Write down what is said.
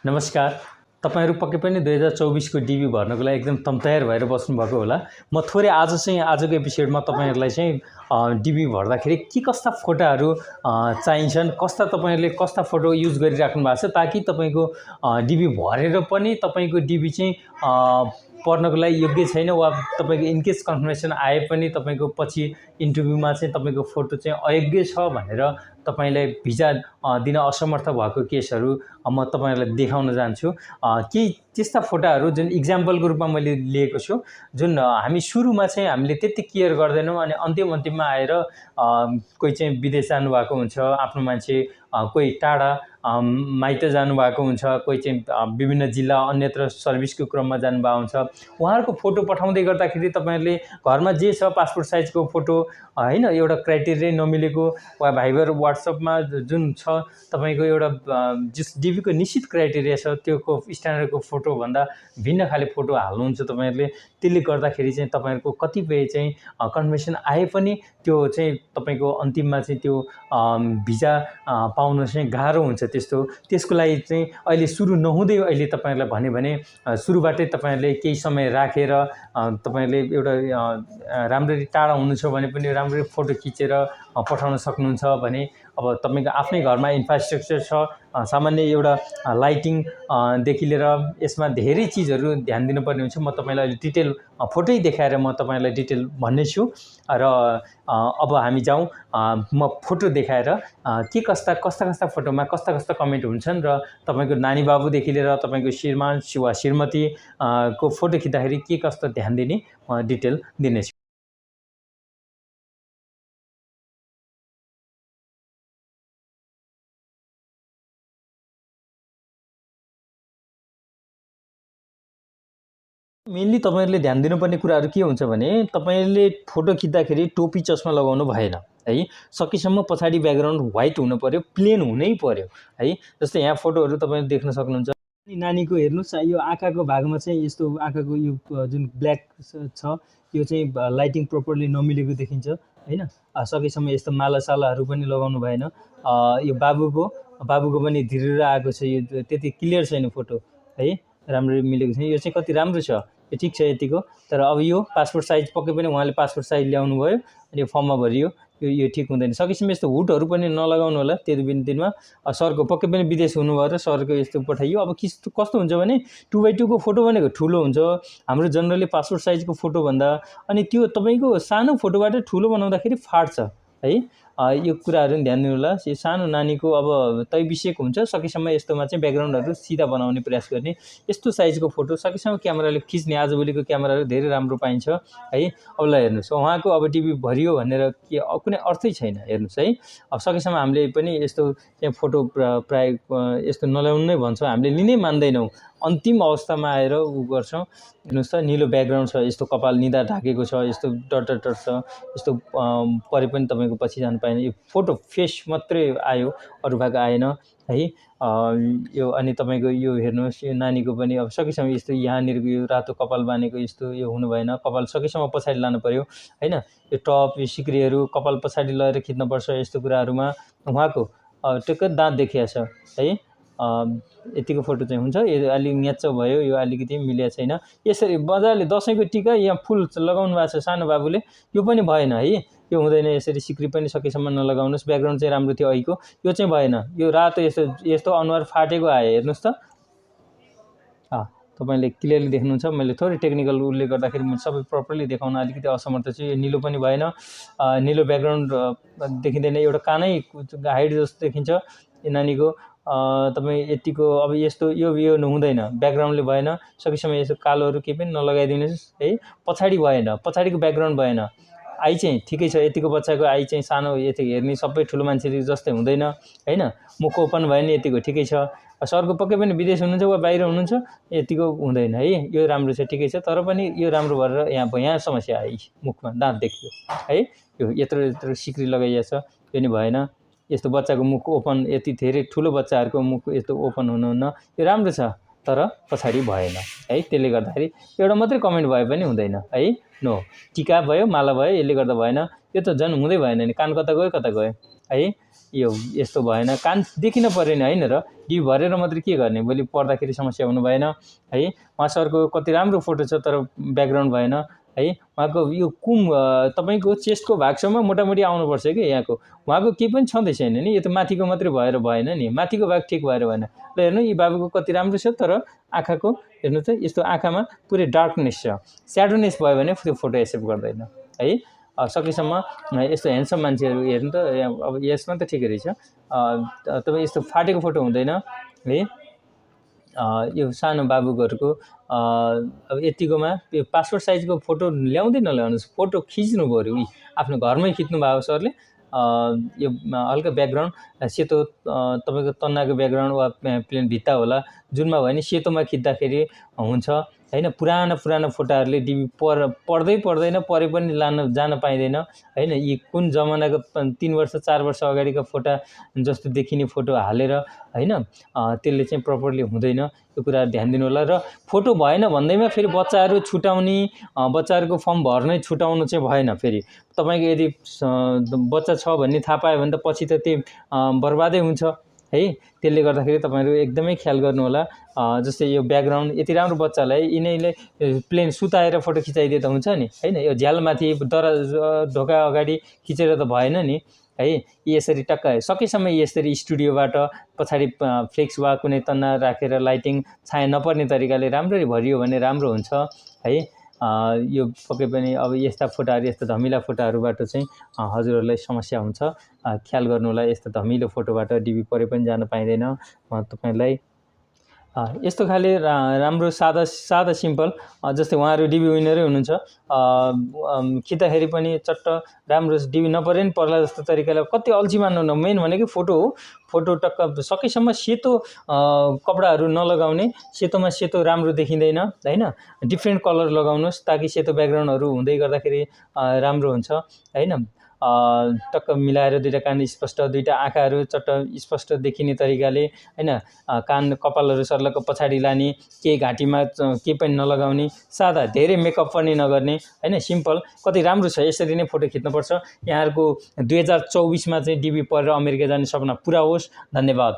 नमस्कार। तपाईहरु पक्कै पनि 2024 को डिबी भर्नको लागि एकदम तम्तयार भएर बस्नुभएको होला। म थोरै आजको एपिसोडमा तपाईहरुलाई चाहिँ डिबी भर्दाखेरि के कस्ता फोटाहरु चाहिन्छन्, तपाईहरुले कस्ता फोटो युज गरिराख्नु भएको छ ताकि तपाईको डिबी भरेर पनि तपाईको डिबी चाहिँ पर्नको लागि योग्य छैन वा तपाईको इनकेस कन्फर्मेसन आए पनि तपाईको पछि इन्टरभ्यूमा चाहिँ तपाईको फोटो चाहिँ अयोग्य छ भनेर तपाईलाई भिजा दिन असमर्थ भएको केसहरु म तपाईहरुलाई देखाउन चाहन्छु। केही त्यस्ता फोटाहरु जुन एक्जाम्पलको रूपमा मैले लिएको छु, जुन हामी सुरुमा चाहिँ हामीले त्यति केयर गर्दैनौं अनि अन्तिममा आएर कोही चाहिँ विदेश जानु भएको हुन्छ, आफ्नो मान्छे कोही टाढा माइत जानु भएको हुन्छ, कोही चाहिँ विभिन्न जिल्ला अन्यत्र सर्भिसको क्रममा जानु भएको हुन्छ। उहाँहरुको फोटो पठाउँदै गर्दाखेरि तपाईहरुले घरमा जे छ पासपोर्ट साइजको फोटो हैन, एउटा क्राइटेरिया नमिलेको वा भाइबर व्हाट्सएपमा जुन छ तपाईको एउटा जस डिबीको निश्चित क्राइटेरिया छ त्योको स्ट्यान्डर्डको फोटो भन्दा भिन्न खाले फोटो हाल्नुहुन्छ तपाईहरुले। त्यसले गर्दाखेरि चाहिँ तपाईहरुको कतिपय चाहिँ कन्फर्मेसन आए पनि त्यो चाहिँ तपाईको अन्तिममा चाहिँ त्यो भिजा पाउन चाहिँ गाह्रो हुन्छ। त्यसको लागि चाहिँ अहिले सुरु नहुँदै अहिले तपाईहरुलाई भने सुरुबाटै तपाईहरुले केही समय राखेर तपाईहरुले एउटा राम्ररी टाढा हुनुहुन्छ भने पनि राम्ररी फोटो खिचेर पठाउन सक्नुहुन्छ भने अब तपाईको आफ्नै घरमा इन्फ्रास्ट्रक्चर छ, सामान्य एउटा लाइटिङ देखि लिएर यसमा धेरै चीजहरु ध्यान दिनुपर्ने हुन्छ। म तपाईलाई अहिले डिटेल फोटोै देखाएर म तपाईलाई डिटेल भन्ने छु र अब हामी जाउँ म फोटो देखाएर के कस्ता फोटोमा कस्ता कमेन्ट हुन्छन् र तपाईको नानी बाबु देखि लिएर तपाईको श्रीमान वा श्रीमती को फोटो खिच्दाखेरि के कस्तो ध्यान दिने म डिटेल दिने छु। मेनली तपाईहरुले ध्यान दिनुपर्ने कुराहरु के हुन्छ भने तपाईहरुले फोटो खिच्दाखेरि टोपी चस्मा लगाउनु भएन है। सकेसम्म पछाडी ब्याकग्राउन्ड व्हाइट हुनु पर्यो, प्लेन हुनै पर्यो है। जस्तै यहाँ फोटोहरु तपाईले देख्न सक्नुहुन्छ। नानीको हेर्नुस्, यो आँखाको भागमा चाहिँ यस्तो आँखाको यो जुन ब्ल्याक छ यो चाहिँ लाइटिङ प्रोपरली नमिलेको देखिन्छ हैन। सकेसम्म यस्तो मालासालाहरु पनि लगाउनु भएन। यो बाबुको पनि धिरेर आएको छ, यो त्यति क्लियर छैन फोटो है, राम्रो मिलेको छैन। यो चाहिँ कति राम्रो छ, यो ठीक छ यतिको। तर अब यो पासपोर्ट साइज पक्कै पनि उहाँले पासपोर्ट साइज ल्याउनु भयो अनि यो फर्ममा भरियो, यो ठीक हुँदैन। सकेसम्म यस्तो हुडहरु पनि नलगाउनु होला त्यति दिनमा। सरको पक्कै पनि विदेश हुनुभयो र सरको यस्तो पठाइयो। अब कस्तो हुन्छ भने 2x2 को फोटो भनेको ठुलो हुन्छ हाम्रो जनरली पासपोर्ट साइजको फोटो भन्दा, अनि त्यो तपाईको सानो फोटोबाट ठुलो बनाउँदाखेरि फाट्छ है। यो कुराहरु ध्यान दिनु होला। यो सानो नानीको अब तै विषयको हुन्छ, सकेसम्म यस्तोमा चाहिँ ब्याकग्राउन्डहरु सिधा बनाउने प्रयास गर्ने। यस्तो साइजको फोटो सकेसम्म क्यामेराले खिच्ने, आजभोलिको क्यामेराहरु धेरै राम्रो पाइन्छ है। अब ल हेर्नुस्, उहाँको अब डिबी भरियो भनेर के कुनै अर्थै छैन हेर्नुस् है। अब सकेसम्म हामीले पनि यस्तो चाहिँ फोटो प्राय यस्तो नल्याउनु नै भन्छौं, हामीले लिनै मान्दैनौं। अन्तिम अवस्थामा आएर गर्छौं। हेर्नुस् त नीलो ब्याकग्राउन्ड छ, यस्तो कपाल निदा ढाकेको छ, यस्तो डट छ, यस्तो परे पनि तपाईको पछि जानु पाएन। यो फोटो फेस मात्रै आयो, अरु भाग आएन है। यो अनि तपाईको यो हेर्नुस्, यो नानीको पनि अब सकेसम्म यस्तो यहाँनिरको यो रातो कपाल बानेको यस्तो यो हुनु भएन। कपाल सकेसम्म पछाडी लानु पर्यो हैन। यो टप, यो सिक्रीहरु कपाल पछाडी लगेर खिच्न पर्छ। यस्तो कुराहरुमा उहाँको टक्क दाँत देखिया छ है। यतिको फोटो चाहिँ हुन्छ। यो अलि न्याच्चो भयो, यो अलिकति मिलेको छैन। यसरी मजाले दशैंको टिका यहाँ फुल लगाउनु भएको छ सानो बाबुले, यो पनि भएन है। यो हुँदैन। यसरी सिक्री पनि सकेसम्म नलगाउनुस्। ब्याकग्राउन्ड चाहिँ राम्रो थियो अहिको, यो चाहिँ भएन। यो रातो यस्तो अनुहार फाटेको आयो हेर्नुस् त। तपाईले क्लियरली देख्नुहुन्छ। मैले थोरै टेक्निकल उल्लेख गर्दाखेरि म सबै प्रपरली देखाउन अलिकति असमर्थ छु। यो नीलो पनि भएन, नीलो ब्याकग्राउन्ड देखिँदैन। एउटा कानै हाइट जस्तो देखिन्छ यो नानीको। तपाई यतिको अब यस्तो यो हुँदैन, ब्याकग्राउन्डले भएन। सकेसम्म यस्तो कालोहरु केही पनि नलगाइदिनुस् है। पछाडी भएन, पछाडीको ब्याकग्राउन्ड भएन। आई चाहिँ ठिकै छ, यतिको बच्चाको आई चाहिँ सानो, यति हेर्ने सबै ठुलो मान्छे जस्तै हुँदैन हैन। मुख ओपन भएन, यतिको ठिकै छ। सरको पक्कै पनि विदेश हुनुहुन्छ वा बाहिर हुनुहुन्छ, यतिको हुँदैन है। यो राम्रो छ, ठिकै छ। तर पनि यो राम्रो भएर यहाँ समस्या आयो, मुखमा दाँत देखियो है। यो यत्रो सिक्री लगाइया छ, यो नि भएन। यस्तो बच्चाको मुख ओपन, यति धेरै ठुलो बच्चाहरुको मुख यस्तो ओपन हुनुहुन्न, यो राम्रो छ तर पछाडी भएन है। त्यसले गर्दाखेरि एउटा मात्रै कमेन्ट भए पनि हुँदैन है। नो, टिका भयो, माला भयो, यसले गर्दा भएन। यो त जन हुँदै भएन नि। कान कता गयो है। यो यस्तो भएन, कान देखिन परेन हैन र डिभी भरेर मात्रै के गर्ने, भोलि पढ्दाखेरि समस्या हुनु भएन है। उहाँ सरको कति राम्रो फोटो छ तर ब्याकग्राउन्ड भएन है। उहाँको यो तपाईँको चेस्टको भागसम्म मोटामोटी आउनुपर्छ कि यहाँको, उहाँको केही पनि छँदै छैन नि, यो त माथिको मात्रै भएर भएन नि, माथिको भाग ठिक भएर भएन। ल हेर्नु यी बाबुको कति राम्रो छ, तर आँखाको हेर्नु त यस्तो आँखामा पुरै डार्कनेस छ, स्याडोनेस भयो भने त्यो फोटो एक्सेप्ट गर्दैन है। सकेसम्म यस्तो ह्यान्डसम मान्छेहरू हेर्नु त, अब यसमा त ठिकै रहेछ, तपाईँ यस्तो फाटेको फोटो हुँदैन है। यो सानो बाबुहरूको अब यतिकोमा यो पासपोर्ट साइजको फोटो ल्याउँदै नल्याउनुहोस्, फोटो खिच्नु पऱ्यो, आफ्नो घरमै खिच्नु भयो सरले। यो हल्का ब्याकग्राउन्ड सेतो तपाईँको तन्नाको ब्याकग्राउन्ड वा प्लेन भित्ता होला, जुनमा भयो भने सेतोमा खिच्दाखेरि हुन्छ हैन। पुराना फोटाहरूले डिबी पढ्दै पढ्दैन, परे पनि जान पाइँदैन हैन। यी कुन जमानाको 3 वर्ष 4 वर्ष अगाडिका फोटा जस्तो देखिने फोटो हालेर हैन, त्यसले चाहिँ प्रपरली हुँदैन, यो कुरा ध्यान दिनु होला। र फोटो भएन भन्दैमा फेरि बच्चाहरू छुटाउने, बच्चाहरूको फर्म भर्नै छुटाउनु चाहिँ भएन। फेरि तपाईँको यदि बच्चा छ भन्ने थाहा पायो भने त पछि त त्यो बर्बादै हुन्छ है। त्यसले गर्दाखेरि तपाईँहरू एकदमै ख्याल गर्नु होला। जस्तै यो ब्याकग्राउन्ड यति राम्रो बच्चालाई यिनीले प्लेन सुताएर फोटो खिचाइदिए त हुन्छ नि हैन। यो झ्यालमाथि ढोका अगाडि खिचेर त भएन नि है। यसरी टक्क सकेसम्म यसरी स्टुडियोबाट पछाडि फ्लेक्स वा कुनै तन्ना राखेर लाइटिङ छाया नपर्ने तरिकाले राम्ररी भरियो भने राम्रो हुन्छ है। यो पक्कै पनि अब यस्ता फोटाहरू, यस्ता धमिला फोटाहरूबाट चाहिँ हजुरहरूलाई समस्या हुन्छ, ख्याल गर्नु होला। यस्तो धमिलो फोटोबाट डिबी परे पनि जान पाइँदैन। तपाईँलाई यस्तो खाले राम्रो सादा सिम्पल, जस्तै उहाँहरू डिबी विनरै हुनुहुन्छ, खिच्दाखेरि पनि चट्ट राम्रो डिबी नपरे पनि पर्ला जस्तो तरिकाले। कति अल्छी मान्नु न, मेन भनेको फोटो हो। फोटो टक्क सकेसम्म सेतो कपडाहरू नलगाउने, सेतोमा सेतो राम्रो देखिँदैन हैन। डिफ्रेन्ट कलर लगाउनुहोस् ताकि सेतो ब्याकग्राउन्डहरू हुँदै गर्दाखेरि राम्रो हुन्छ हैन। टक्क मिलाएर दुईटा कान स्पष्ट, दुईटा आँखाहरू चट्ट स्पष्ट देखिने तरिकाले हैन। कान कपालहरू सर्लको पछाडि लाने, केही घाँटीमा केही पनि नलगाउने, सादा, धेरै मेकअप पनि नगर्ने हैन, सिम्पल। कति राम्रो छ, यसरी नै फोटो खिच्नुपर्छ। यहाँहरूको 2024 मा चाहिँ डिबी पढेर अमेरिका जाने सपना पुरा होस्। धन्यवाद।